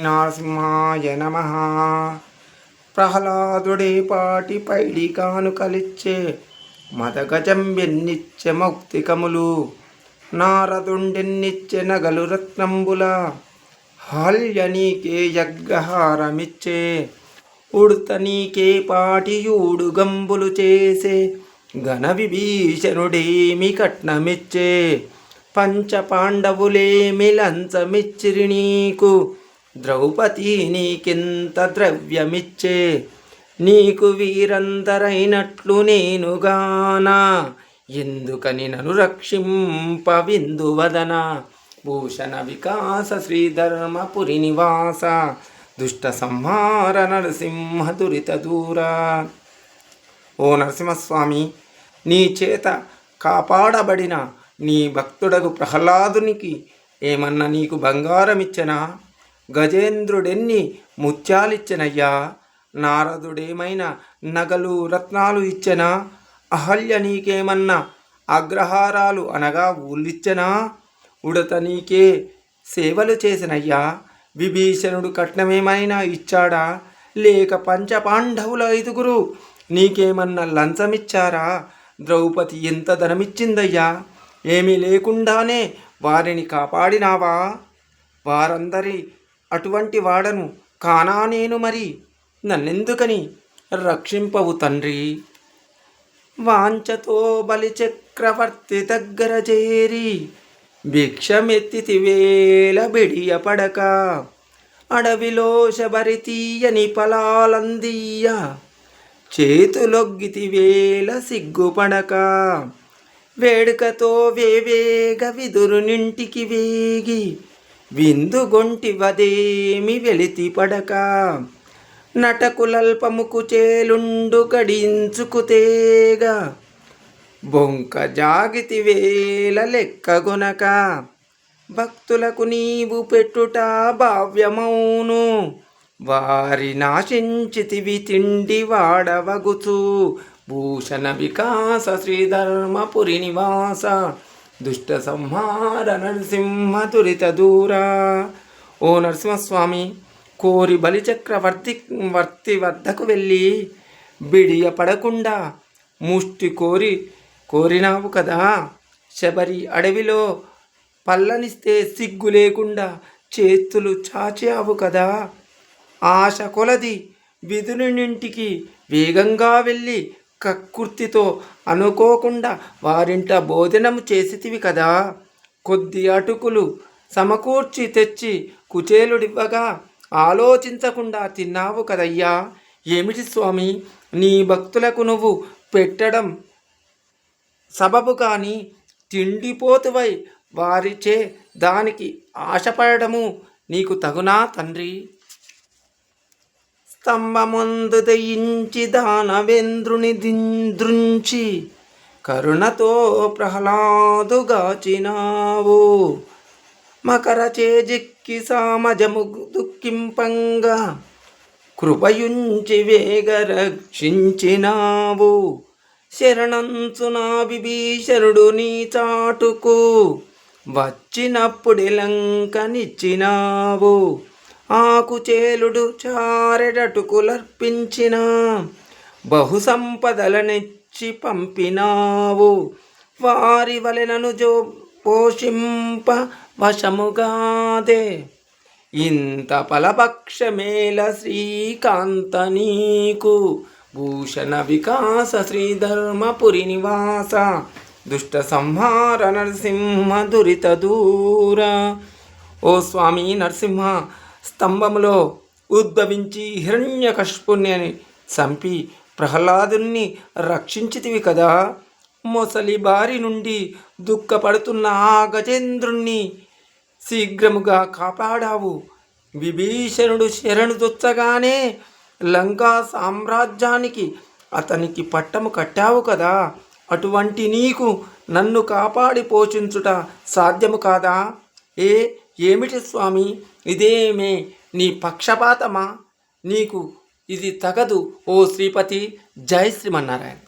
నరసింహాయ నమః. ప్రహ్లాదుడే పాటి పైడి కానుకలిచ్చే మదగజం ఎన్నిచ్చే మౌక్తికములు, నారదుండెన్నిచ్చే నగలు రత్నంబుల, హాల్య నీకే యజ్ఞహారమిచ్చే, ఉడత నీకే పాటియూడు గంబులు చేసే, ఘన విభీషణుడేమి కట్నమిచ్చే, పంచపాండవులేమి లంచమిచ్చిరి నీకు, ద్రౌపది నీకింత ద్రవ్యమిచ్చే, నీకు వీరందరైనట్లు నేనుగానా, ఎందుకని నన్ను రక్షింపవిందువదన, భూషణ వికాస శ్రీధర్మపురి నివాస, దుష్ట సంహార నరసింహ దురిత దూరా. ఓ నరసింహస్వామి, నీ చేత కాపాడబడిన నీ భక్తుడగు ప్రహ్లాదునికి ఏమన్నా నీకు బంగారమిచ్చనా? గజేంద్రుడెన్ని ముత్యాలిచ్చనయ్యా? నారదుడేమైనా నగలు రత్నాలు ఇచ్చనా? అహల్య నీకేమన్నా అగ్రహారాలు అనగా ఊళ్ళిచ్చనా? ఉడత నీకే సేవలు చేసినయ్యా? విభీషణుడు కట్నమేమైనా ఇచ్చాడా? లేక పంచపాండవుల 5 నీకేమన్నా లంచమిచ్చారా? ద్రౌపది ఎంత ధనమిచ్చిందయ్యా? ఏమీ లేకుండానే వారిని కాపాడినావా? వారందరి అటువంటి వాడను కానా నేను, మరి నన్నెందుకని రక్షింపవు తండ్రి? వాంఛతో బలిచక్రవర్తి దగ్గర చేరి భిక్షమెత్తితివేల బిడియపడక, అడవిలో శబరి తీయని ఫలాలందీయ చేతులొగ్గితివేల సిగ్గుపడక, వేడుకతో వేవేగ విదురునింటికి వేగి విందుగొంటివదేమి వెలితి పడక, నటకులల్పముకు చేలుండు గడించుకుతేగ, బొంక జాగితివేల లెక్కగొనక, భక్తులకు నీవు పెట్టుట భావ్యమౌను, వారి నాశించితివి తిండి వాడవగుచు, భూషణ వికాస శ్రీధర్మపురి నివాస, దుష్ట సంహార నరసింహ దురిత దూరా. ఓ నరసింహస్వామి, కోరి బలిచక్రవర్తి వద్దకు వెళ్ళి బిడియపడకుండా ముష్టి కోరినావు కదా. శబరి అడవిలో పల్లనిస్తే సిగ్గు లేకుండా చేతులు చాచావు కదా. ఆశ కొలది విధునింటికి వేగంగా వెళ్ళి కక్కుర్తితో అనుకోకుండా వారింట భోజనము చేసితివి కదా. కొద్ది అటుకులు సమకూర్చి తెచ్చి కుచేలుడివ్వగా ఆలోచించకుండా తిన్నావు కదయ్యా. ఏమిటి స్వామి, నీ భక్తులకు నువ్వు పెట్టడం సబబు కానీ తిండిపోతువై వారిచే దానికి ఆశపడము నీకు తగునా తండ్రి? స్తంభమందు దయించి దానవేంద్రుని దృంచి కరుణతో ప్రహ్లాదుగాచినావు, మకర చేజిక్కి సామజము దుఃఖింపంగా కృపయుంచి వేగ రక్షించినావు, శరణంచునా విభీషణుడు నీ చాటుకు వచ్చినప్పుడే లంకనిచ్చినావు, ఆకుచేలుడు చారెడటుకులర్పించిన బహు సంపదలనిచ్చి పంపినావు, వారి వలెనను పోషింప వశముగాదే, ఇంత ఫలపక్షమేల శ్రీకాంత నీకు, భూషణ వికాస శ్రీధర్మపురి నివాస, దుష్ట సంహార నరసింహ దురిత దూర. ఓ స్వామి నరసింహ, స్తంభములో ఉద్భవించి హిరణ్యకశిపుణ్ణి చంపి ప్రహ్లాదుని రక్షించితివి కదా. మొసలి బారి నుండి దుఃఖపడుతున్న ఆ గజేంద్రుణ్ణి శీఘ్రముగా కాపాడావు. విభీషణుడు శరణు దొచ్చగానే లంకా సామ్రాజ్యానికి అతనికి పట్టము కట్టావు కదా. అటువంటి నీకు నన్ను కాపాడి పోషించుట సాధ్యము కాదా? ఏమిటి స్వామి, ఇదేమే నీ పక్షపాతమా? నీకు ఇది తగదు ఓ శ్రీపతి. జై శ్రీమన్నారాయణ.